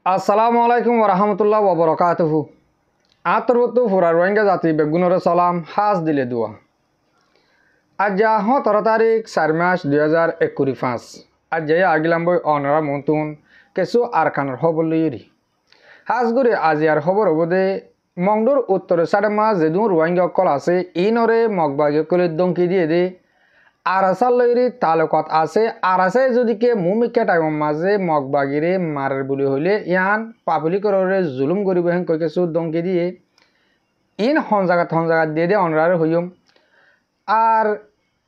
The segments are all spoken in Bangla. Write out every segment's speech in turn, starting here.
আসসালামু আলাইকুম ওরহামতুল্লাহ ওবরকাতুহু। আতরবতু ফুরা রোহিঙ্গা জাতি বেগুনরে সালাম হাজ দিলে দুয়া। আজ 17 তারিখ 4 মাস 2025। আজ যে আগিলাম বই অনরা মন্তুন কেসু আরকানোর খবর লইরি হাজগুড়ি আজিয়ার খবর অবদে মংডুর উত্তরে 4 মাস যেদুন রোহিঙ্গা কল আছে ইনরে মগবাগে কলে দমকি দিয়ে দে আরাসার লইরি তালুকত আছে আরাসে যদি কে মুমিকে টাইম মাঝে মগবাগিরে মারের বুলি হইলে ইয়ান পাবলিকরে জুলুম করিব হেন কই কিছু দমকি দিয়ে ইন হন জায়গা দিয়ে দে অনরারে হইম আর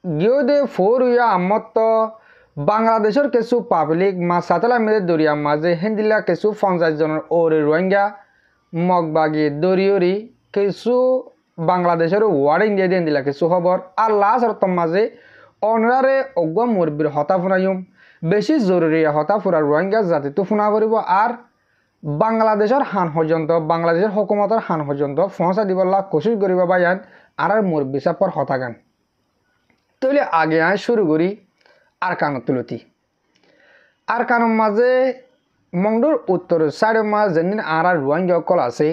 গিয়ে দে ফোর ইয়া আমত বাংলাদেশের কিছু পাবলিক মা সাতলা মেয়েদের দরিয়া মাঝে হিন্দিলা কিছু 50 জনের ওরে রোহিঙ্গা মগবাগি দরিয়রি কিছু বাংলাদেশের ওয়ার্ডিং দিয়ে দিয়ে দিলা কিছু খবর আর লাস্ট অর্থ মাঝে অনরারে অজ্ঞ মুরব্বীর হতা ফুনাইম বেশি জরুরি হতা ফুরার রোহিঙ্গা জাতিটো ফুনা কৰিব আর বাংলাদেশের হান পর্যন্ত বাংলাদেশের হুকুমতের হান পর্যন্ত পৌঁছা দিবলা কোশিশ করিব বা ইয়ান আর মুরব্বী সাপর হতা গান তৈলে আগে আয় শুরু করি আর কানত তুলতি আর কানুর মাঝে মংডুর উত্তর 4 মাস যেদিন আর রোহিঙ্গা কল আছে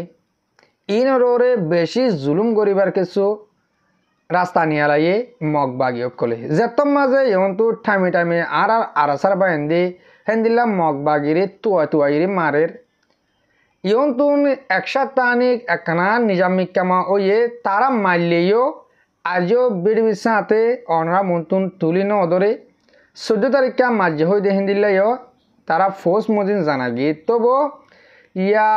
ইনরে বেশি জুলুম করিবার কিছু রাস্তা নিয়ে লাইয়ে মগবাগিও কলে যেতম মাঝে ইহন্তু ঠামি ঠামি আর আরাসার বা হেন্দিল্লা মগবাগিরে তুয়াইরে মারের ইহন্তুন একসাথে একখানা নিজামিক কামা ওয়ে তারা মারলেও আজও বিড়বিসা হাতে অনরা মন্তুন তুলি নদরে 14 তারিখা মাঝে হয়ে হেন্দিল্লাইও তারা ফোর্স মজিন জানা গিয়ে তবু ইয়া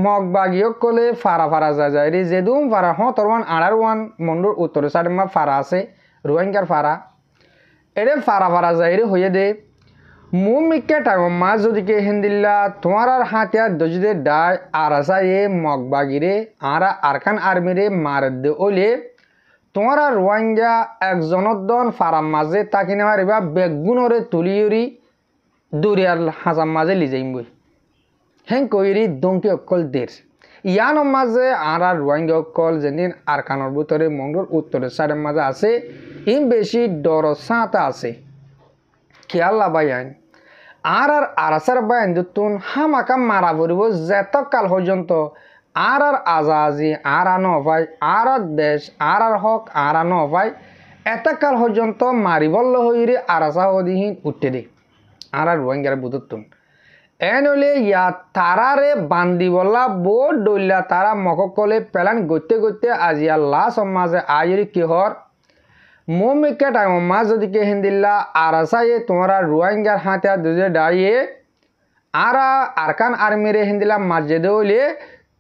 মগবাগিও কলে ফারা যায় রে যেদুম ফারা তরওয়ান আড়ার ওয়ান মন্ডুর উত্তরে 4 মাস ফারা আছে রোহিঙ্গার ফারা এরে ফারা যায় রে হয়ে দে মুমিকে টাইম মাছ যদি কে হিন্দিল্লা তোমার আর হাতিয়ার দজিদে ডাই আর আসা এ মগবাগিরে আরা আরকান আর্মিরে মার দে ওলে তোমার আর রোহিঙ্গা একজনদন ফারাম মাঝে তাকি নেওয়ার এবার বেগুনরে তুলিয়রি দরিয়ার হাসাম মাঝে লিজাইম বই হেং কইরি দমকি অকল দের ইয়ান মাঝে আর রোহিঙ্গা অকল যেদিন আরকানোর ভিতরে মংডুর উত্তরে 4 মাঝে আছে ইম বেশি ডর সাঁতা আছে খেয়াল লাবাইন আর আরাসার বাইন দুতুন হামাকা মারা পড়ব যেত কাল পর্যন্ত আর আজাজি আর নভাই আর দেশ আর হক আর নভাই এত কাল পর্যন্ত মারিবল্ল হইরে আরাসা হদিহীন উঠতে দে আর রোহিঙ্গার বুধুতুন এনলে ইয়া তারারে বান্দি বলা বোর ডইলা তারা মককলে পেলান গতে আজিয়া লাশ মাঝে আইরি কিহর মোমিকে টাইম মাছ যদি কে হিন্দিল্লা আরাসায়ে তোমরা রোহিঙ্গার হাতে দুজে ডাইয়ে আরকান আর্মিরে হিন্দিলা মাঝে দৌলে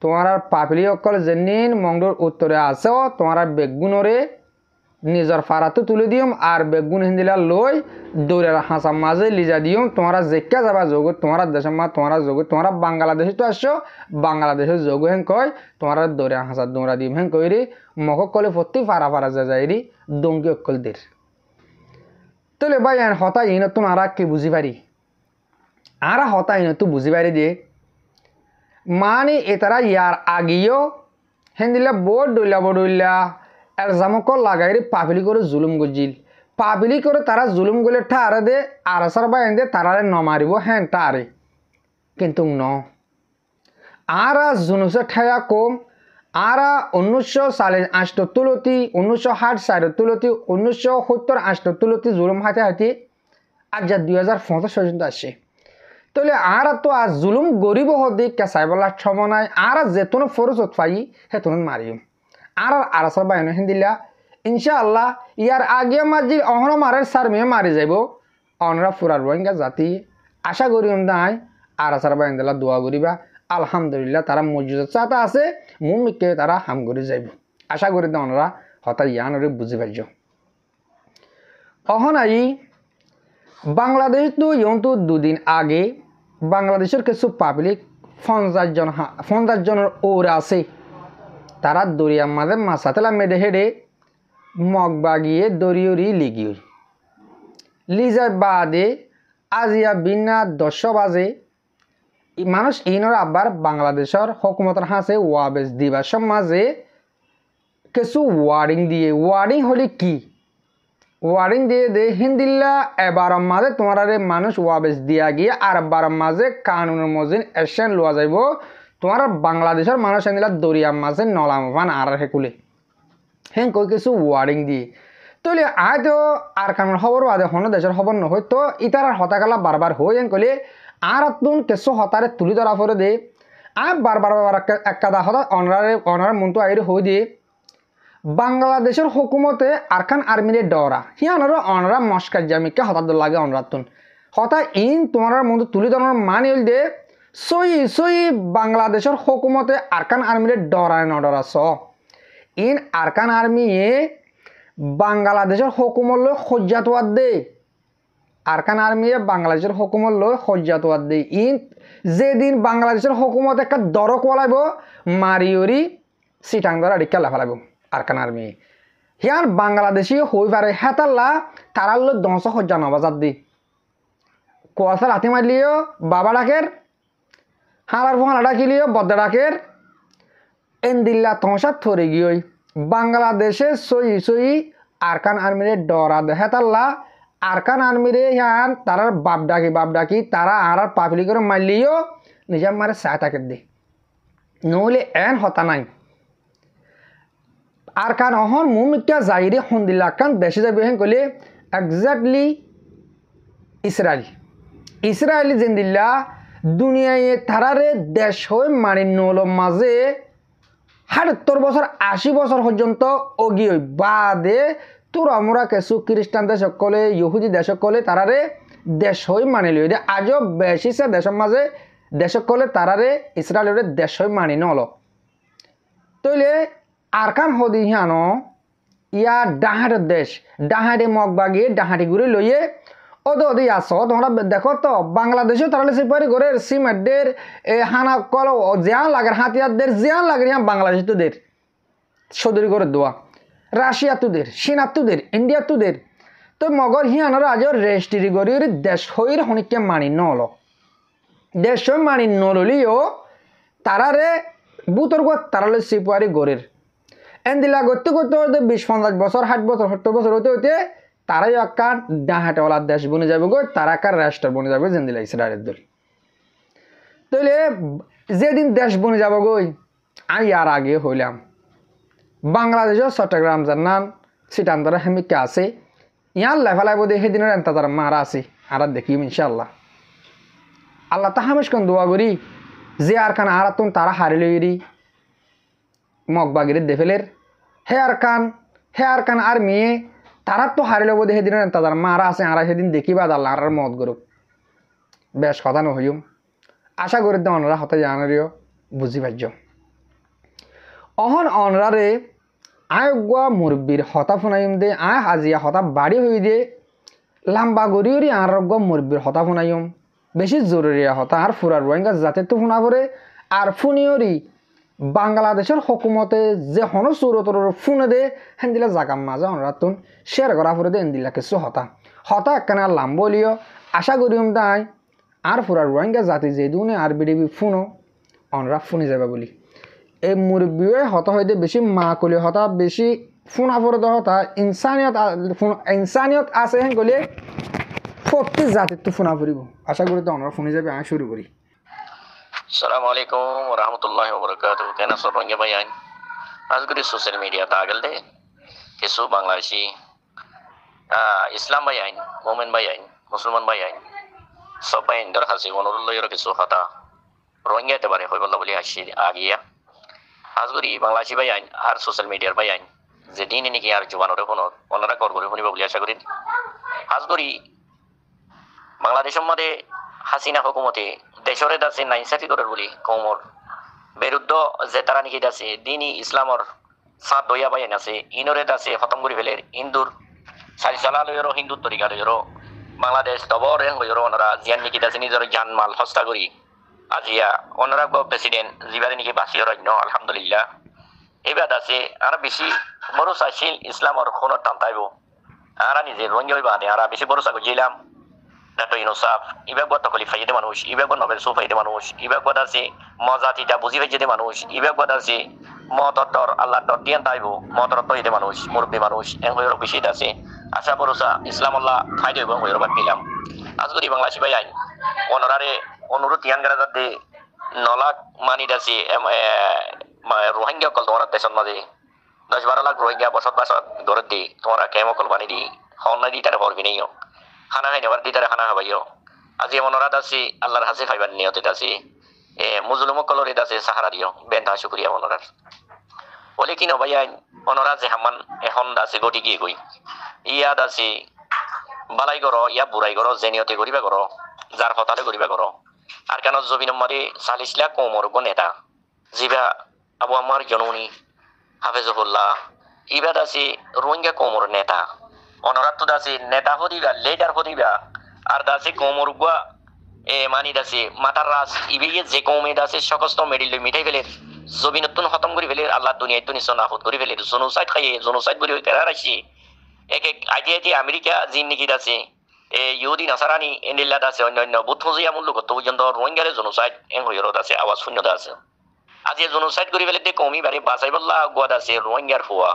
তোমার পাপলি অকল যেদিন মংডুর উত্তরে আছে তোমার বেগুনরে নিজের ফারাতো তুলে দিম আর বেগুন হিন্দিলা লই দৌড়ের হাঁসা মাঝে লিজা দিম তোমরা যেকা যাবা যোগ তোমার দেশের মা তোমার যোগ তোমরা বাংলাদেশে তো আসছো বাংলাদেশের যোগ হেন কয় তোমার দৌড়ে হাঁসা দৌড়া দিম হেন কইরি মক কলে প্রতি ফারা যাইরি দমকি অকল দের তাহলে ভাই হতা ইনতুন আর কি বুঝি পারি আর হতা ইনতু বুঝি পারি দিয়ে মানে এতারা ইয়ার আগেও হেন্দিলা বড়ইলা আর জামক লাগাইরে পাবলি করে জুলুম গজিল পাবলি করে তারা জুলুম গলে ঠারে দে আরাসার বা এনে তারারে নমারিব হ্যাঁ টারে কিন্তু ন আর জুনুসে ঠায়া কম আর 1948 তুলতি 1960 তুলতি 1970 তুলতি জুলুম হাতে আর যা 2050 পর্যন্ত আসে তাহলে আর তো আজ জুলুম গরিব হদি কেঁচাই বলার সময় নাই আর যেতন ফরজত পাই হেতন মারিম আর আরাসার বাইন হিন্দিলা ইনশাআল্লাহ ইয়ার আগে মাঝি অহন মারের সার মেয়ে মারি যাইব অনরা ফুরার রোহিঙ্গা জাতি আশা করিম নাই আরাসার বাইন দিলা দোয়া করিবা আলহামদুলিল্লাহ তারা মসজিদের চাতা আছে মুমিকে তারা হাম করে যাইব আশা করি দে অনরা হতা ইয়ানরে বুঝি পাইছ অহন আই বাংলাদেশ তো ইয়ন্তু দুদিন আগে বাংলাদেশের কিছু পাবলিক 50 জনের ওর আছে তারা দরিয়ার মাঝে মাছাতেলা মেডে হেডে মগবাগিয়ে দরিয়রি লিগিয়ে লিজার বাদে আজিয়া বিনা 10 বাজে মানুষ ইনর আবার বাংলাদেশের হুকুমতের হাসে ওয়াবেজ দিবার মাঝে কিছু ওয়ার্ডিং দিয়ে ওয়ার্ডিং হলে কি ওয়ারিং দিয়ে দে হিন্দিল্লা এবারের মাঝে তোমার মানুষ ওয়াবেস দিয়া গিয়ে আর বারের মাঝে কানুনের মজিন অ্যাকশন লওয়া যাইব তোমার বাংলাদেশের মানুষ হিন্দিলা দরিয়ার মাঝে নলামফান আর হেকুলে হ্যাঁ কই কিছু ওয়ারিং দিয়ে তৈলে আয় তো আর কানুন খবর আদে হন দেশের খবর নহয় তো ইতার হতাকালা বারবার হয়ে যেন কইলে আর তুন কিছু হতারে তুলি ধরা পরে দে আর বারবার একাদা হতা অনারে মনটো আইরে হয়ে দিয়ে বাংলাদেশের হুকুমতে আরকান আর্মিরে ডরা হিয়ানোর অনরা মস্কার জামিকে হঠাৎ লাগে অনরাতুন হঠাৎ ইন তোমার মতো তুলি ধরার মানে হইল দে সই বাংলাদেশের হুকুমতে আরকান আর্মিরে ডরায় নডরা স ইন আরকান আর্মি বাংলাদেশের হুকুমত লই সজ্জাতোয়াত দে আরকান আর্মি বাংলাদেশের হুকুমত লই সজ্জাতোয়াত দে ইন যেদিন বাংলাদেশের হুকুমত একটা দরক ওলাইব মারিওরি সিটাং ধরা রিক্কা লাফালাইব আরকান আর্মি হিয়ান বাংলাদেশি হই পারে হেতাল্লা তারাল দশ সজ্জা নবাজাত দি কুয়াশা রাতি মারলিও বাবা ডাকের হালার ফোন ডাকিলিও বদ্দা ডাকের এন্দিল্লা তমসাত থরে গিয়ে বাংলাদেশে সই আরকান আর্মিরে ডরা দে হেতাল্লা আরকান আর্মিরে হিয়ান তারার বাপ ডাকি তারা আর পাবলি করে মারলিও নিজের মারে চায় তাকে দি নহলে এন হতা নাই আর কান অহন মুমিকা জাহিরে হন্দিল্লা কান দেশে যাবে হেন কইলে এক্স্যাক্টলি ইসরায়েলি জিন্দিল্লা দুনিয়ায় তারারে দেশ হয়ে মানি নল মাঝে ৭৭ বছর ৮০ বছর পর্যন্ত অগি হই বাদে তোর আমরা কিছু খ্রিস্টান দেশ সকলে ইহুদি দেশ সকলে তারারে দেশ হয়ে মানি লই আজও বেশি দেশের মাঝে দেশ সকলে তারারে ইসরায়েলের দেশ হয়ে মানি নল তইলে আরকান হদি হিয়ানো ইয়া ডাহাটের দেশ ডাহাটে মগ বাগিয়ে ডাহাটি ঘুরে লইয়ে ওদি আস তোমরা দেখো তো বাংলাদেশেও তারা সিপারি করে সিমেন্টের হানা কল জিয়ান লাগের হাতিয়ারদের জিয়ান লাগে হ্যাঁ বাংলাদেশ তোদের সদরি করে দোয়া রাশিয়া তোদের চীনা তোদের ইন্ডিয়া তোদের তো মগর হিয়ানোর আজও রেজিস্ট্রি করি দেশ হইর হনিকে মানি নল দেশ মানি নললিও তারারে বুতর তারালে সিপারি গড়ের এন্দিলা করতে 20-50 বছর 60 বছর 70 বছর হইতে তারাই একটা ডাহাটেওয়ালার দেশ বনে যাবে গো তারা একটা রাষ্ট্র বনে যাবে জেন্দিলা ইসরায়েলের দল তাইলে যেদিন দেশ বনে যাব গই আমি আর আগে হইলাম বাংলাদেশের চট্টগ্রাম জান্নান সিটান্তরা হেমিকা আছে ইয়ার লেফালাই বোধ সেদিনের এন্তাজার মারা আছে আর দেখিম ইনশাল্লাহ আল্লাহ তাহামেশ কোন দোয়া করি যে আর খান আর তারা হারি লইরি মগবাগির দেফেলের হে আর কান আর মেয়ে তারা তো হারিল বোধ সেদিনের তাদের মারা আছে আর সেদিন দেখিবা আল্লাহ আর মত গরুক বেশ কথা নহইম আশা করি দে অনরা হতে জানারিও বুঝি পাইছ অহন অনরারে আয় গুয়া মুরব্বীর হতা ফোনাইম দে আয় হাজিয়া হতা বাড়ি হই দে লাম্বা গড়িওরি আর গুয়া মুরব্বীর হতা ফোনাইম বেশি জরুরি হতা আর ফুরার রোহিঙ্গা যাতে তো ফোনা পরে আর ফুনিওরি বাংলাদেশের হুকুমতে যে হন সুরতর ফোনে দে হেন্দিলা জাগাম মাঝে অনরাতুন শেয়ার করা পরে দে এন্দিলা কিছু হতা একখানা লাম বলিও আশা করিম দায় আর ফুরার রোহিঙ্গা জাতি যে দুনে আর বিডিবি ফোনও অনরা ফোনে যাবে বলি এই মুরব্বীয়ে হতা হইতে বেশি মা কলি হতা বেশি ফোনা পরে হতা ইনসানিয়ত আছে হেন কলিয়ে প্রত্যেক জাতির তো ফোনা পড়িব আশা করি তো অনরা ফোনে যাবে আমি শুরু করি Assalamualaikum warahmatullahi wabarakatuh. Kena sorongnya bayan. Azguri sosial media tagal deh. Kesu Bangladeshi, Islam bayan, Momen bayan, Musliman bayan. Sobayan darhasi onurullah yoro kesu hata. Rohingya te bare hoy bolla boli ashi agiya. Azguri Bangladeshi bayan, har sosial media bayan. Jedini niki ar juban ore hono onara kor gori honi boli asha kori. Azguri Bangladesh made Hasina হুকুমতে দেশরে দাসে নাইনসাফি করার বলি কোমর বিরুদ্ধ যে তারা নিকি দাসে দিনী ইসলামর সাত দইয়া বাইন আছে ইনরে দাসে খতম করি ফেলের ইন্দুর সারি চালা লইরো হিন্দুর তরিকা লইরো বাংলাদেশ তবর রেং হইরো ওনারা জিয়ান নিকি দাসে নিজের জানমাল হস্তা করি আজিয়া ওনারা প্রেসিডেন্ট জিবারে নিকি বাসি রইন আলহামদুলিল্লাহ এবার দাসে আর বেশি ভরসাশীল ইসলামর কোন টানতাইব আর নিজে রঞ্জয় বাদে আর বেশি ভরসা করিলাম Dato Inusaf, iba buat tokoli fayyade manush, iba buat Nobel so fayyade manush, iba buat asi moza tidak buzi fayyade manush, iba buat asi motor Allah dot dian taibu, motor to ide manush, murbi manush, yang hoyor bishi dasi, আশা ভরসা ইসলাম আল্লাহ ফাইদে এবং হইরবাদ দিলাম আজ করি বাংলাদেশি ভাই আইন অনরারে অনুরোধ ইয়ান গেরা যাতে নলাখ মানি দাসি রোহিঙ্গা কল তোমার দেশের মাঝে 10-12 লাখ রোহিঙ্গা বসত বাসত গড়ত দি তোমরা কেমন কল বানি দি হন না দি তারা পড়বি নেই খানা খাই নেবার দি তারা খানা খাবাইও আজি অনুরাধ আছি আল্লাহর হাসি ফাইবার নিয়তে আছি মুজলুম কলরে দাসে সাহারা দিও বেন্তা শুক্রিয়া অনুরার বলে কি ভাই আইন অনুরাধ যে হামান এখন দাসে গটি গিয়ে গই ইয়া দাসি বালাই করো ইয়া বুড়াই করো জেনিয়তে করিবা করো যার হতালে করিবা করো আর কেন জবিন মারি 40 লাখ কোমর গো নেতা জিবা আবু আমার জননী হাফেজুল্লাহ ইবা দাসি রোহিঙ্গা কোমর নেতা অনরাত দাসি নেতা হদিবা লিডার হদিবা আর দাসি কোমর গুয়া মানি দাসি মাতার রাস ইবিয়ে যে কৌমে দাসি সকস্ত মেডিল মিঠাই ফেলে জবিনতুন খতম করে ফেলে আল্লাহ দুনিয়ায় তুনি সনাফত করে ফেলে জনুসাইড খাইয়ে জনুসাইড করে ফেরা রাখছি এক আইডিয়াটি আমেরিকা জিন নাকি দাসি ইহুদি নাসারানি এন্ডিল্লা দাসে অন্যান্য বুদ্ধজিয়া মূল্য কত পর্যন্ত রোহিঙ্গারে জনুসাইড এং হইরত আছে আওয়াজ শূন্য আছে আজি জনুসাইড করে ফেলে কমি বাড়ি বাঁচাই বললা গোয়া দাসে রোহিঙ্গার ফুয়া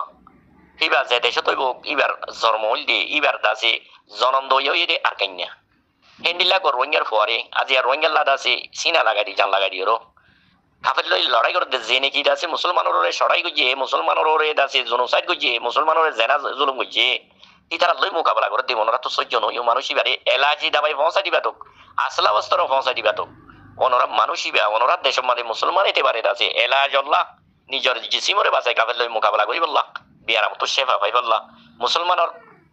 ইবা যে দেশ তৈব ইবার জন্ম হইল দি ইবার দাসে জনম দইও দে আর কাইন্যা এন্ডিল্লা গো রোহিঙ্গার ফুয়ারে আজি আর রোহিঙ্গার লাদা আছে সিনা লাগাই দি জান লাগাই দিও কাফের লই লড়াই করতে যে নাকি দাসে মুসলমানরে সরাই গিয়ে মুসলমানরে দাসে জনুসাইড গিয়ে মুসলমানরে জেনা জুলুম গিয়ে ইতারা লই মোকাবেলা করে দিব ওনারা তো সহ্য নয় মানুষই বাড়ি এলাজি দাবাই পৌঁছা দিবা তোক আসলা বস্তর পৌঁছা দিবা তোক ওনারা মানুষই বা ওনারা দেশের মাঝে মুসলমান এতে পারে আছে এলাজ আল্লাহ নিজের জিসিমরে বাঁচাই কাফের লই মোকাবেলা করি বললা বিয়ার মতো শেফা পাই বললা মুসলমানের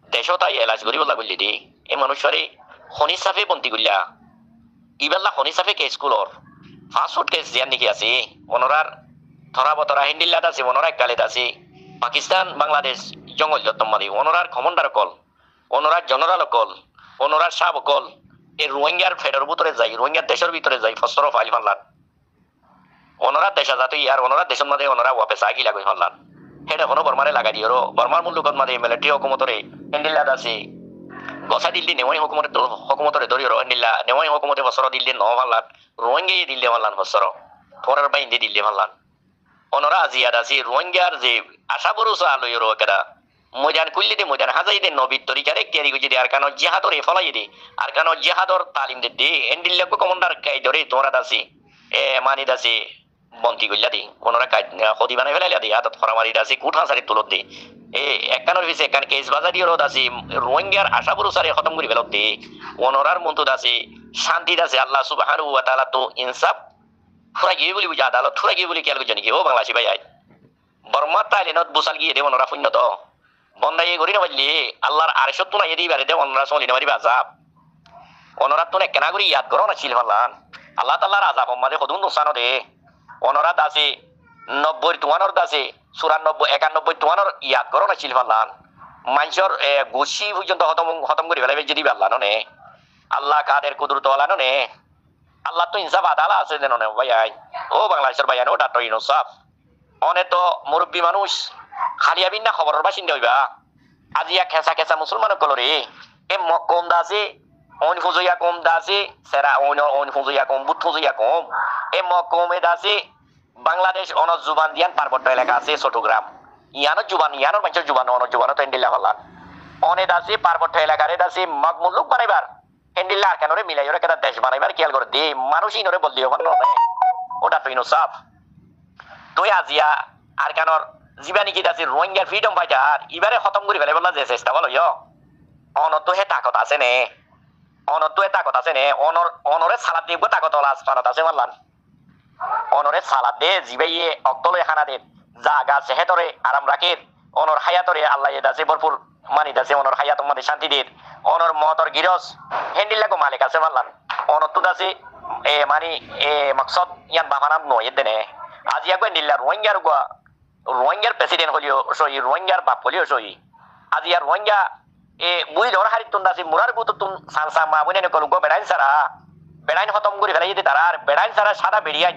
দেশও তাই এলাজ করি বললা বললি দি এই মানুষরে খনি সাফে বন্তি করলা ইবাল্লা খনি সাফে কে স্কুলর ফাস্টফুড কেস জিয়ান নাকি আছে ওনারার ধরা বতরা হিন্দিল্লাত আছে ওনারা কালেত আছে পাকিস্তান বাংলাদেশ জঙ্গল যত্নমাদি ওনারার কমান্ডার কল ওনারার জেনারেল কল ওনারার সাব কল এই রোহিঙ্গার ফেডার ভিতরে যাই রোহিঙ্গার দেশের ভিতরে যাই ফসর ফাইল ফাল্লান ওনারা দেশা যাতে ইয়ার ওনারা দেশের মাঝে ওনারা ওয়াপেস আগি লাগাই ফাল্লান হেডে কোনো বর্মারে লাগাই দিও বর্মার মুল্লুকত মাঝে মিলিটারি হুকুমতরে হিন্দিল্লাত আছে গসা দিল্লি নেওয়াই হুকুমতরে ধরিও হিন্দিল্লা নেওয়াই হুকুমতে ফসর দিল্লি ন ফাল্লান রোহিঙ্গাই দিল্লি ফাল্লান ফসর থরার বাইন্দে দিল্লি ফাল্লান ওনারা আজিয়াদ আছে রোহিঙ্গার যে আশা ভরসা আলোয় কেরা ময়দান কুল্লি দে ময়দান হাজাই দে নবীর তরিকার একটিয়ারি গুজি দে আর কানো জিহাদর ফলাই দে আর কানো জিহাদর তালিম দে এন্ডিল্লাকো কমান্ডার কাই ধরে তোরা দাসি মানি দাসি বন্তি গইলা দি ওনারা কাই খদি বানাই ফেলাইলা দি হাতত ফরামারি দাসি কুঠা সারি তুলত দে একখানোর পিছে একখান কেস বাজা দিও দাসি রোহিঙ্গার আশা ভরসারে খতম করে ফেলত দে ওনারার মন্তু দাসি শান্তি দাসি আল্লাহ সুবহানাহু ওয়া তাআলা তো ইনসাফ থুরা গিয়ে বলি বুঝা আদালত থুরা গিয়ে বলি কেয়াল জানি কি ও বাংলাদেশি ভাই আই বর্মা তাইলেনত বুসাল গিয়ে দে ওনারা শূন্য তো বন্দাই করি না বুঝলি আল্লাহর আরশত তো না এদি বারে দে ওনারা চলি না মারিবা আজাব ওনারা তো কেনা করি ইয়াদ করো না ছিল ফাল্লান আল্লাহ তাআলার আজাব মাঝে কদুন নুকসানো দে ওনারা দাসে 90 তোমানোর দাসে 94 91 তোমানোর ইয়াদ করো না ছিল ফাল্লান মানুষের গুছি পর্যন্ত খতম করে ফেলাবে যদি আল্লাহ নে আল্লাহ কাদের কুদরত ওয়ালা নে আল্লাহ তো ইনসাফ আদালা আছে যেন ভাই আই ও বাংলাদেশের ভাই আনো ডাক্তার ইনসাফ অনে তো মুরব্বী মানুষ খালিয়া বিন্না খবরের বাসিন্দা হইবা আজি এক খেসা খেসা মুসলমান কলরে এ কম দাসে অন ফুজইয়া কম দাসে সেরা অন ফুজইয়া কম বুট ফুজইয়া কম এ কমে দাসে বাংলাদেশ অন জুবান দিয়ান পার্বত্য এলাকা আছে চট্টগ্রাম ইয়ানো জুবান ইয়ানোর মানুষের জুবান অন জুবানো তো এন্ডিল্লা হল্লান অনে দাসে পার্বত্য এলাকারে দাসে মগমুল্লুক বানাইবার এন্ডিল্লা কেনরে মিলাই ওরা কেদা দেশ বানাইবার খেয়াল করে দে মানুষই নরে বল দিও ওটা তো ইনসাফ তুই আজিয়া আর কেনর জীবানী কি দাসি রোহিঙ্গার ফ্রিডম ফাইটার ইবারে খতম করে ফেলে বললা যে চেষ্টা বলো অনতো হে তাকত আছে নে অনতো হে তাকত আছে নে অনরে সালাদ দিব তাকত লাজ পারত আছে বললান অনরে সালাদ দে জিবাইয়ে অক্তলে খানা দে জাগা সেহেতরে আরাম রাখে অনর হায়াতরে আল্লাহ দাসে ভরপুর মানি দাসে অনর হায়াত মানে শান্তি দে অনর মতর গিরস হেন্ডিল্লাকো মালিক আছে বললান অনত তো দাসে মানি মকসদ ইয়ান বাহানাম নয় দেনে আজিয়া কই নিল্লা রোহিঙ্গার প্রেসিডেন্ট হলিও সই রোহিঙ্গার বাপ হলিও সই আজি আর রোহিঙ্গা বুই ধর হারি তুন দাসি মুরার বুত তুন সানসা মা বনে নে কলগো বেড়াইন সারা বেড়াইন খতম করে ফেলাই দিতে তার আর বেড়াইন সারা সাদা বেরিয়াই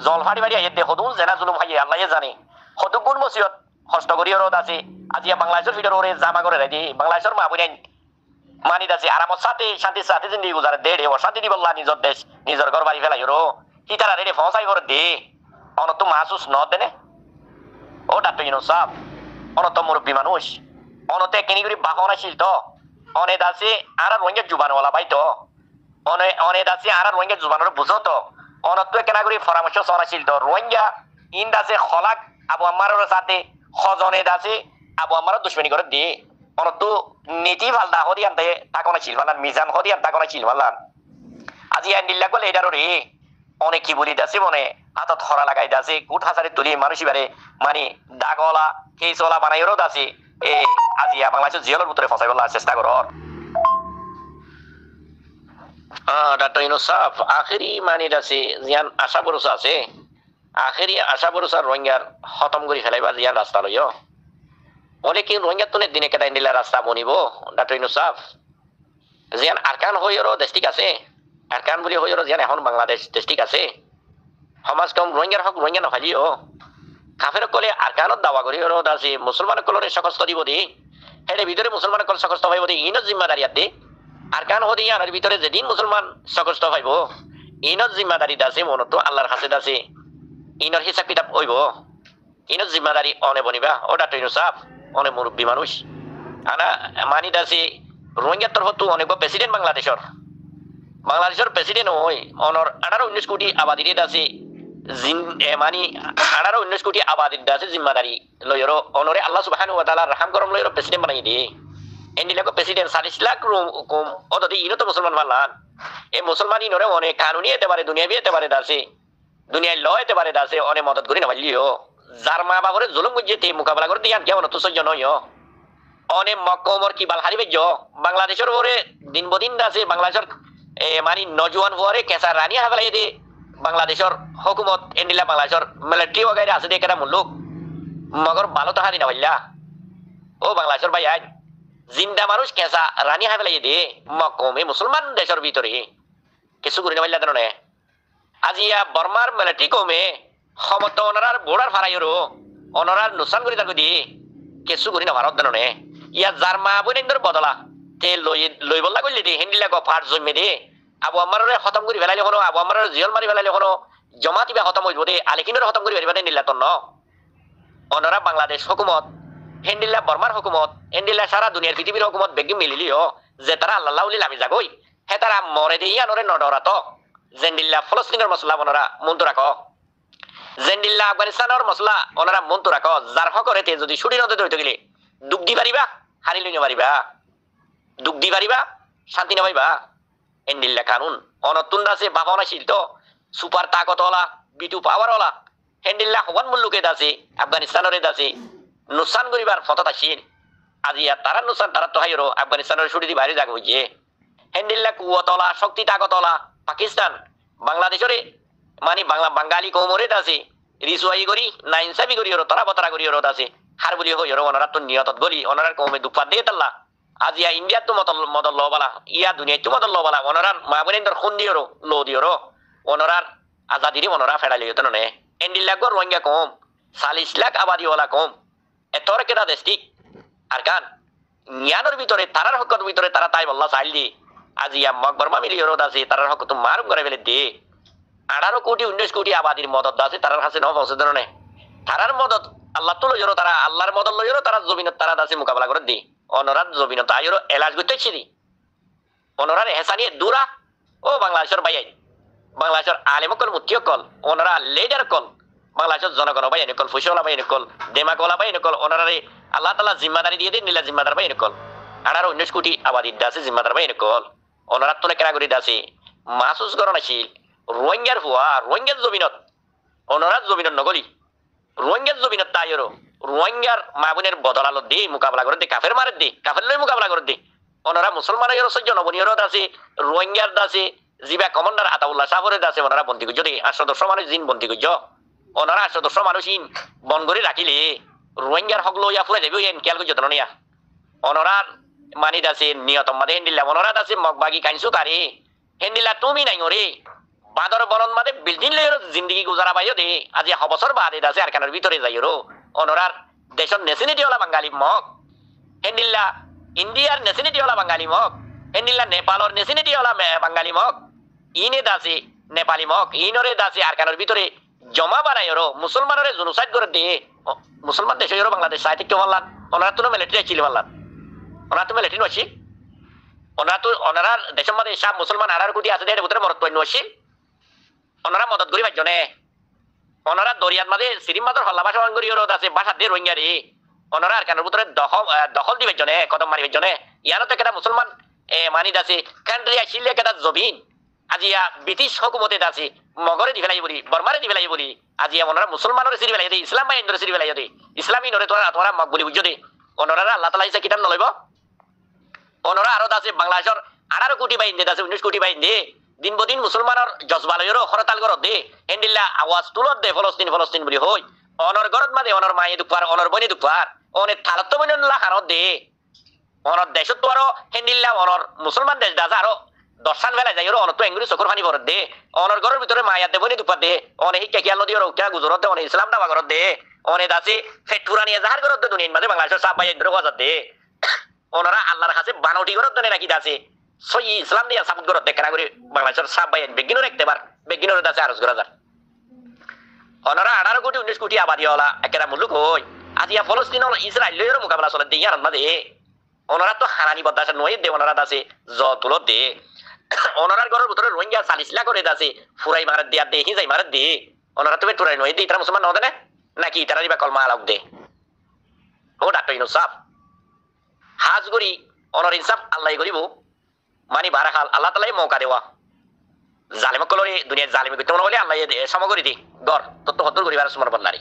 জল ফাড়ি বাড়ি আইতে হদুন জেনা জুলুম হাই আল্লাহ জানে হদু গুণ মসিয়ত কষ্ট করিও রদ আছে আজি বাংলাদেশের ভিতর ওরে জামা করে রাখি বাংলাদেশের মা বনে মানি দাসি আরামত সাথে শান্তি সাথে জিন্দি গুজারে দে অশান্তি দিব আল্লাহ নিজের দেশ নিজের ঘর বাড়ি ফেলাই রো কি তারা রে ফসাই করে দে অনত মাসুস ন দেনে ও ডাক্তার ইনসাফ অনত মুরব্বী মানুষ অনতে কিনিগুড়ি বাহনা শিলত অনেক আছে আর রোহিঙ্গা জুবানওয়ালা বাইতো অনেক আছে আর রোহিঙ্গা জুবানোর বুঝতো অনত কেনা করি পরামর্শ সনা শিলত রোহিঙ্গা ইন আছে খলাক আবু আম্মারের সাথে খজনে আছে আবু আম্মারের দুশ্মনী করে দিয়ে অনত নীতি ভালদা হদি আনতে তাকনা শিলবালান মিজান হদি আন তাকনা শিলবালান আজি আন্ডিল্লা বলে এটারও রে অনেক কি বলি দাসি মনে হাতত হরা লাগাই দাসি কুট হাজারে তুলি মানুষ বারে মানে দাগলা কেসলা বানাইরও দাসি এ আজি বাংলাদেশের জিয়লের ভিতরে ফসাই বলার চেষ্টা করর ডাক্তার ইউনুসাফ আখেরি মানে দাসি জিয়ান আশা ভরসা আছে আখেরি আশা ভরসা রোহিঙ্গার খতম করে ফেলাইবা জিয়ান রাস্তা লইয় অনেকে রোহিঙ্গার তো দিনে কেটাই নিলে রাস্তা বনিব ডাক্তার ইউনুসাফ জিয়ান আরকান হইরও দেশ ঠিক আছে আরকান বলি হইরও জিয়ান এখন বাংলাদেশ দেশ ঠিক আছে সমাজ কম রোহিঙ্গার হক রোহিঙ্গা নফালিও কাফের কলে আরকানত দাওয়া করি হলো দাসি মুসলমান কলরে সকস্ত দিব দি হেডে ভিতরে মুসলমান কল সকস্ত পাইব দি ইনত জিম্মাদারি আতে আরকান হদি আনার ভিতরে যেদিন মুসলমান সকস্ত পাইব ইনত জিম্মাদারি দাসি মনত আল্লাহর কাছে দাসি ইনর হিসাব কিতাব হইব ইনত জিম্মাদারি অনে বনিবা ও ডাক্তার ইউনুসাফ অনেক মুরব্বী মানুষ আনা মানি দাসি রোহিঙ্গার তরফ তো অনেক প্রেসিডেন্ট বাংলাদেশের প্রেসিডেন্ট হই অনর 18-19 কোটি আবাদিরে দাসি মানে 18-19 কোটি আবাদির দাসি জিম্মাদারি লয়রো অনরে আল্লাহ সুবহানাহু ওয়া তাআলা রহম করম লয়রো প্রেসিডেন্ট বানাই দিয়ে এন্ডিলাকো প্রেসিডেন্ট 40 লাখ কম অদদি ইনো তো মুসলমান মানলান এই মুসলমান ইনরে অনেক কানুনি হতে পারে দুনিয়াবি হতে পারে দাসি দুনিয়ায় ল হতে পারে দাসি অনেক মদত করি না ভালিও যার মা বাবরে জুলুম গুজিতে মোকাবেলা করে দিয়ান কেমন তো সহ্য নয় অনেক মক্কমর কি বাল হারিবে বাংলাদেশের ওরে দিন বদিন দাসি বাংলাদেশের মানে নজওয়ান হওয়ারে কেঁচা রানী হাবেলাই দিয়ে বাংলাদেশের হুকুমত এন্ডিলা বাংলাদেশের মিলিটারি ওগাইরে আছে দিয়ে কেটা মুলুক মগর ভালো তো হারি না ভাইলা ও বাংলাদেশের ভাই আজ জিন্দা মানুষ কেঁচা রানী হাবেলাই দিয়ে মকমে মুসলমান দেশের ভিতরে কিছু করি না ভাইলা জানো আজিয়া বর্মার মিলিটারি কমে সমত অনারার বোর্ডার ফারাইরো অনারার নুকসান করে থাকো দিয়ে কিছু করি না ভারত জানো ইয়া যার মা বোন বদলা তে লই বললা করলি দি হিন্দিলা গো ফাট জমে দে আবু আম্মারে খতম করে ফেলাইলে হলো আবু আম্মারে জিয়ল মারি ফেলাইলে হলো জমাতিবা খতম হইব দে আলিকিনের খতম করে ফেলিবা নিলা তন্ন অনরা বাংলাদেশ হুকুমত হিন্দিলা বর্মার হুকুমত হিন্দিলা সারা দুনিয়ার পৃথিবীর হুকুমত বেগি মিলিলিও যে তারা আল্লাহ উলি লামি যাগই হে তারা মরে দিয়ে আনরে নডরাত জেন্ডিল্লা ফলস্তিনের মশলা অনরা মন্ত রাখ জেন্ডিল্লা আফগানিস্তানের মশলা অনরা মন্ত রাখ যার হকরে তে যদি ছুটি নদে ধরতে গেলে দুঃখ দি পারিবা হারি লইতে পারিবা দুঃখ দি পারিবা শান্তি না পাইবা এন্ডিল্লা কানুন অনতুন দাসে বাবানা শিলত সুপার তাকতওয়ালা বিটু পাওয়ারওয়ালা হেন্ডিল্লা হওয়ান মুল্লুকে দাসে আফগানিস্তানের দাসে নুকসান করিবার ফতত আসিল আজি তারা নুকসান তারা তো হাইরো আফগানিস্তানের ছুটি দি বাইরে যাগ হইছে হেন্ডিল্লা কুয়তলা শক্তি তাকতওয়ালা পাকিস্তান বাংলাদেশের মানে বাঙালি কৌমরে দাসে রিসুয়াই করি না ইনসাফি করি ওর তরা বতরা করি ওর দাসে হার বলি হই ওর ওনারা তো নিয়তত গলি ওনার কৌমে দুপাত দিয়ে তাল্লা আজিয়া ইন্ডিয়া তো মদল লো বালা ইয়া দুনিয়া তো মদল লো বালা ওনারার মা বোনেন্দর খুন দিওরো লো দিওরো ওনারার আজাদিরি ওনারা ফেরালি হতো নে এন্ডিল্লা গো রোহিঙ্গা কম 40 লাখ আবাদিওয়ালা কম এতর কেটা দেশ ঠিক আর কান জ্ঞানের ভিতরে তারার হকর ভিতরে তারা তাই বললা চাইল দি আজিয়া মকবরমা মিলি ওর দাসে তারার হক তো মারুম করে ফেলে দি 18 কোটি 19 কোটি আবাদির মদত দাসে তারার কাছে ন পৌঁছে ধরনে তারার মদত আল্লাহ তো লইরো তারা আল্লাহর মদত লইরো তারা জমিনত তারা দাসে মোকাবেলা করে দি অনরার জমিনত আইরো এলাজ করতেছি দি অনরার হেসানিয়ে দূরা ও বাংলাদেশের বাইয়াই বাংলাদেশের আলেমকল মুক্তিয়কল ওনারা লিডার কল বাংলাদেশের জনগণ বাইয়ানি কল ফুসলা বাইয়ানি কল দেমাকলা বাইয়ানি কল ওনারে আল্লাহ তাআলা জিম্মাদারি দিয়ে দিন নীলা জিম্মাদার বাইয়ানি কল 18-19 কোটি আবাদি দাসে জিম্মাদার বাইয়ানি কল ওনারা তো কেনা করি দাসে মাসুস করণ আছিল রোহিঙ্গার হুয়া রোহিঙ্গার জমিনত ওনারা জমিনত নগলি রোহিঙ্গার জমিনত তাইরো রোহিঙ্গার মাবুনের বদলালত দি মোকাবেলা করে দি কাফের মারে দি কাফের লই মোকাবেলা করে দি ওনারা মুসলমানের সহ্য নবনীয়র দাসে রোহিঙ্গার দাসে জিবা কমান্ডার আতাউল্লাহ সাহরের দাসে ওনারা বন্দী করছো দি 810 মানুষ জিন বন্দী করছো ওনারা 810 মানুষ ইন বন করে রাখিলে রোহিঙ্গার হক লইয়া ফুরে দেবে এন খেয়াল করছো তনিয়া ওনারার মানি দাসে নিয়তম মাদে হেন্ডিল্লা ওনারা দাসে মগবাগি কাইনসু তারে হেন্ডিল্লা তুমি নাই ওরে বাদর বরণ মাদে বিল্ডিং লইর জিন্দগি গুজারা বাইও দে আজি হবছর বাদে দাসে আর কানের ভিতরে যাইরো ওনারার দেশের নেশনিটিওয়ালা বাঙালি মগ হেন্ডিল্লা ইন্ডিয়ার নেশনিটিওয়ালা বাঙালি মগ হেন্ডিল্লা নেপালর নেশনিটিওয়ালা বাঙালি মগ ইনে দাসে নেপালি মগ ইনরে দাসে আর কানের ভিতরে জমা বানাই ওরো মুসলমানরে জুনুসাইড করে দিয়ে মুসলমান দেশ বাংলাদেশ সাহিত্য মাল্লান ওনারা তো মিলিটারি ছিল মাল্লান ওনারা তুমি লেটিন ওয়াসি ওনারা দেশের মধ্যে সব মুসলমান 18 কোটি আছে দেড় ভিতরে মরত ওয়াসি ওনারা মদত করি ভাইজনে ওনারা দরিয়ার মাঝে সিরিম মাদর হল্লা ভাষা করি রোদ আছে বাসা দিয়ে রোহিঙ্গারি ওনারা আর কেন ভিতরে দখল দিবে জনে কদম মারিবে জনে ইয়ানো তো কেটা মুসলমান মানি দাসি কান্ট্রি আসিলে কেটা জবিন আজিয়া ব্রিটিশ হুকুমতে দাসি মগরে দি ফেলাই বলি বর্মারে দি ফেলাই বলি আজিয়া ওনারা মুসলমানের সিরি ফেলাই দে ইসলাম বাই ইন্দরে সিরি ফেলাই দে ইসলামী নরে তোরা মগ বলি বুঝো দে ওনারা আল্লাহ তাআলা ইসা কিতাব নলইব ওনারা আরো দাসি বাংলাদেশের 18 কোটি বাইন্দে দাসি 19 কোটি বাইন্দে দিন বদিন মুসলমানের জজবালয়েরও হরতাল করত দে হেন্ডিল্লা আওয়াজ তুলত দে ফলস্তিন বলি হই অনর গরত মাদে অনর মায়ে দুপার অনর বনি দুপার অনে থালত বনিল্লাহ হারত দে অনর দেশত তো আরো হেন্ডিল্লা অনর মুসলমান দেশ দাস আরো দর্শন বেলা যাই অনর তো এঙ্গুরি চকুর পানি ভরত দে অনর ঘরের ভিতরে মায়া দে বনি দুপার দে অনে হিক্কা কিয়াল নদী উঠা গুজরত দে অনে ইসলাম দাবা করত দে অনে দাসি ফেটুরা নিয়ে জাহার করত দে দুনিয়ার মাঝে বাংলাদেশের সাপ বাইয়ে ধরে গজাত দে ওনারা আল্লাহর কাছে বানটি করত দে নাকি দাসি সই ইসলাম দিয়া সাবুত করত দে কেনা করে বাংলাদেশের সাপ বাইয়ে বেগিনো রাখতে পার বেগিনোর দাসি আরজ করা যার ওনারা 18 কোটি 19 কোটি আবাদী হলা একেরা মুলুক হই আজিয়া ফলস্তিন ইসরায়েলের মোকাবেলা চলে দিয়ে আর মাঝে ওনারা তো হারানি বদাসে নয় দে ওনারা দাসে তুলত দে ওনারার ঘরের ভিতরে রোহিঙ্গা 40 লাখ করে দাসে ফুরাই মারাত দিয়া দে হিজাই মারাত দে ওনারা তুমি তুরাই নয় দে ইতারা মুসলমান নয় দেনে নাকি ইতারা দিবা কলমা আলাপ দে ও ডাক্তার ইনসাফ হাজ করি অনর ইনসাফ আল্লাহ করিব মানে বারাকাল আল্লাহ তাআলাই মৌকা দেওয়া জালিম কলরে দুনিয়া জালিম করতে মনে বলে আল্লাহ সমগরি দি গর তত হদ্দুর করিবার সুমর বন্নারি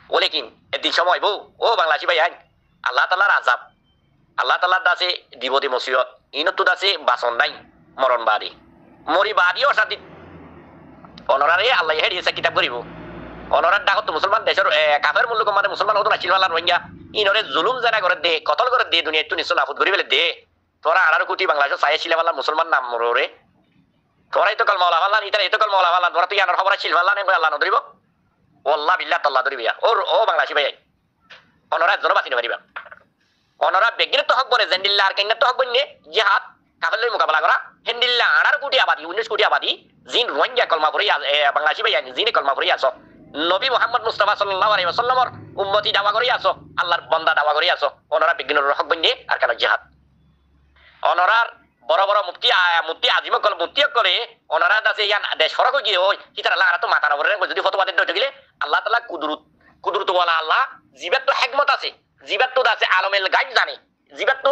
বলে কিন এদিন সময় বউ ও বাংলাদেশি ভাই আল্লাহ তাআলার আযাব আল্লাহ তাআলার দাসে দিবদি মুসিবত ইনত দাসে বাসন নাই মরণ বাদী মরি বাদীও শান্তি অনরারে আল্লাহ হেরিয়েছে কিতাব করিব অনরার ডাকত মুসলমান দেশের কাফের মুলুক মানে মুসলমান হতো না চিলওয়ালা রোহিঙ্গা ইনরে জুলুম জানা করে দে কতল করে দে দুনিয়া একটু নিশ্চয় নাফুত করি ফেলে দে তোরা 18 কোটি বাংলাদেশ চাই ছিলাম মুসলমান নাম মরে তোরাই তো কাল মাওলা আল্লাহ নিতার এই তো কাল মাওলা আল্লাহ তোরা তুই আনার খবর ছিল আল্লাহ নেই আল্লাহ নদরিব আল্লাহ বিল্লাহ তাল্লাহ ধরিবিয়া ও বাংলাদেশি ভাই অনরা জনবাসী নেবারিবা অনরা বেগিনের তো হক বলে জেন্ডিল্লা আর কেন্দ্র তো হক বন্যে জিহাদ কাফেলের মোকাবেলা করা হেন্ডিল্লা 18 কোটি আবাদী 19 কোটি আবাদী জিন রোহিঙ্গা কলমা করে বাংলাদেশি ভাই জিনে কলমা করে আছো নবী মুহাম্মদ মুস্তাফা সাল্লাল্লাহু আলাইহি ওয়াসাল্লামের উম্মতি দাওয়া করে আছো আল্লাহর বান্দা দাওয়া করে আছো অনরা বেগিনের হক বন্যে আর কেন জিহাদ অনরার বড় বড় মুফতি আজিম কল মুফতি করে ওনারা দাসে ইয়ান দেশ ফরক গিয়ে ওই কিতারা লাগা তো মাথার উপরে যদি ফতোয়া দিতে গেলে আল্লাহ তাআলা কুদরত ওয়ালা আল্লাহ জিবাত তো হিকমত আছে জিবাত তো দাসে আলমেল গায়ব জানে জিবাত তো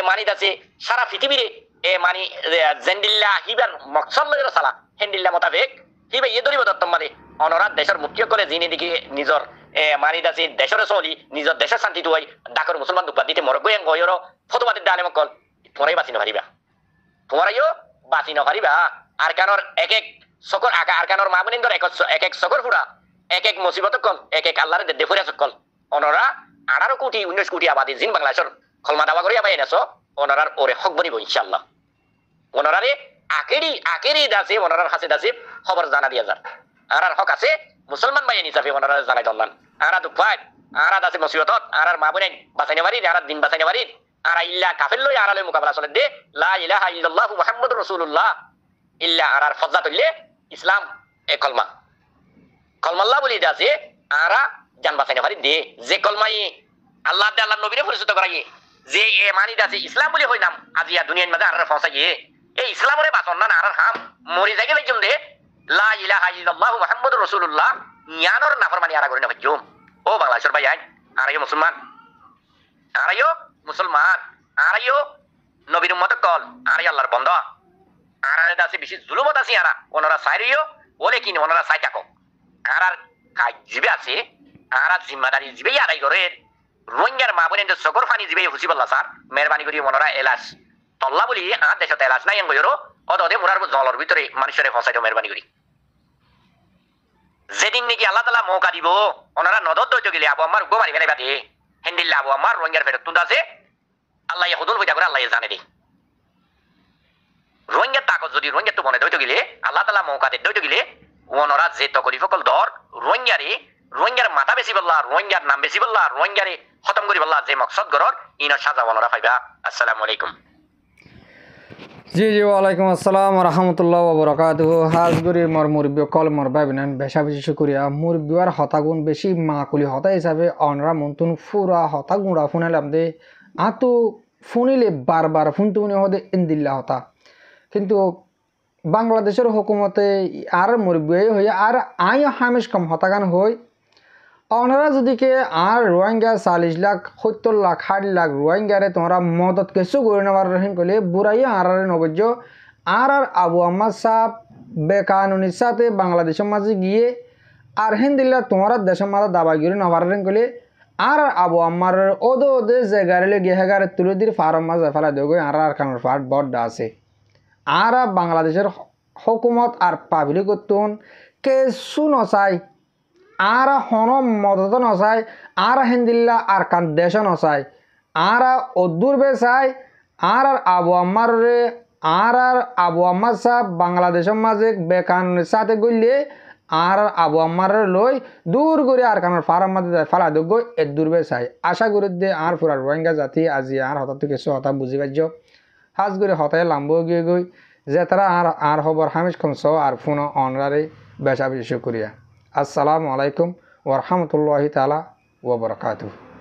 মানি দাসে সারা পৃথিবীরে মানি জেন্ডিল্লা হিবার মকসদ লইর সালা হেন্ডিল্লা মোতাবেক হিবে দরিব দত্তম মানে ওনারা দেশের মুফতি করে জিনি দিকে নিজর মানি দাসে দেশের চলি নিজর দেশের শান্তি তুই ডাকর মুসলমান দুপা দিতে মরগ গয়ং গয়র ফতোয়া দিতে আলেম কল তোরাই বাঁচি নহারিবা তোমারাইও বাঁচি নহারিবা আর কানোর এক সকর আগা আর কানোর মা বোনিন্দর এক সকর ফুরা এক মুসিবত কল এক আল্লাহর দে ফুরা সকল ওনারা 18 কোটি 19 কোটি আবাদী জিন বাংলাদেশের কলমা দাওয়া করি আবাই এনেছো ওনারার ওরে হক বনিব ইনশাআল্লাহ ওনারারে আকেরি দাসে ওনারার কাছে দাসে খবর জানা দিয়া যার আর হক আছে মুসলমান ভাই হিসাবে ওনারা জানাই দল্লান আরা দুপাই আরা দাসে মুসিবতত আর মা বোন বাঁচাইতে পারি আর দিন বাঁচাইতে পারি আর ইল্লা কাফের লই আরালে মোকাবেলা চলে দে লা ইলাহা ইল্লাল্লাহু মুহাম্মাদুর রাসূলুল্লাহ ইল্লা আরার ফজ্জাত হইলে ইসলাম এ কলমা কলমাল্লাহ বলি দাসে আরা জান বাঁচাইতে পারি দে যে কলমাই আল্লাহ দে আল্লাহ নবীরে পরিচিত করাই যে এ মানি দাসে ইসলাম বলি হই নাম আজিয়া দুনিয়ার মাঝে আরার ফসাই এই ইসলামরে বাঁচন না আরার হাম মরি যাই গেলে দে লা ইলাহা ইল্লাল্লাহু মুহাম্মাদুর রাসূলুল্লাহ ইয়ানোর নাফরমানি আরা করি না ভাইজুম ও বাংলাদেশের ভাই আরাইও মুসলমান আরাইও মুসলমান আরাইও নবীর উম্মত কল আরাই আল্লাহর বন্ধা আরারে দাসে বেশি জুলুমত আছে আরা ওনারা সাইরিও বলে কিন ওনারা সাই থাকো আরার কাজ জিবে আছে আরা জিম্মাদারি জিবে আদায় করে রোহিঙ্গার মা বোনের সকর ফানি জিবে হুসিবাল্লাহ স্যার মেহরবানি করি ওনারা এলাস তল্লা বলি আর দেশত এলাস নাই গয়রো অদে মোরার জলের ভিতরে মানুষের ফসাইতে মেহরবানি করি যেদিন নাকি আল্লাহ তাআলা মৌকা দিব ওনারা নদর দইতে গেলে আবু আমার গো মারি ফেলে বাদে হেন্ডিল্লা আবু আমার রোহিঙ্গার ফেরত তুন আছে আল্লাহ হুদুল হইতা করে আল্লাহ জানে দে রোহিঙ্গার তাকত যদি রোহিঙ্গা তো মনে দইতে গেলে আল্লাহ তাআলা মৌকা দইতে গেলে ওনারা যে তকরি ফকল দর রোহিঙ্গার মাথা বেশি বললা রোহিঙ্গার নাম বেশি বললা রোহিঙ্গারে খতম করি বললা যে মকসদ গরর ইনার সাজা ওনারা পাইবা আসসালামু আলাইকুম জি ওয়ালাইকুম আসসালাম রহমতুল্লাহ বরকাতুহু হাজগুড়ি মর মুরব্বী কল মর ভাবিনান বেশা বেশি শুক্রিয়া মুরব্বীর হতাগুণ বেশি মাকুলি হতা হিসাবে অনরা মন্তুন ফুরা হতা গুঁড়া ফুনালাম দে আতো ফুনিলে বারবার ফুনটুনি হদে ইন্দিল্লা হতা কিন্তু বাংলাদেশের হুকুমতে আর মুরব্বী হয়ে আর আই হামেশ কম হতাগান হই ওনারা যদি কে আর রোহিঙ্গা 40 লাখ 70 লাখ 60 লাখ রোহিঙ্গারে তোমরা মদত কিছু করে নেওয়ার রহিন করলে বুড়াইয়া আর নবজ্য আর আবু আহমদ সাহ বেকানুনির সাথে বাংলাদেশের মাঝে গিয়ে আর হিন্দিল্লা তোমরা দেশের মাঝে দাবা গিয়ে নেওয়ার রহিন করলে আর আবু আম্মার ওদো ওদে যে গাড়ি গিয়ে গাড়ি তুলে দিয়ে ফার্ম মাঝে ফেলা দেবো আর কানুর ফাট বড্ডা আছে আর বাংলাদেশের হুকুমত আর পাবলিক তুন কিছু নচাই আর হন মদত নচাই আর হিন্দিল্লা আর কান দেশ নচাই আর অদূর বে চাই আর আবু আম্মার রে আর আবু আম্মার সাহ বাংলাদেশের মাঝে বেকানুনির সাথে গড়লে আর আবু আম্মার লই দূর করে আর কারণ ফার্ম মাঝে ফেলা দোগ এ দূরবে চাই আশা করি দে আর পুরা রোহিঙ্গা জাতি আজি আর হঠাৎ কিছু হতা বুঝি পাইছ হাজ করে হতায় লাম্ব গিয়ে গই যে তারা আর খবর হামিশ খমস আর ফোন অনরারে বেচা বেশি করিয়া আসসালামু আলাইকুম ওরহামতুল্লাহি তাআলা ওয়া বারাকাতুহু।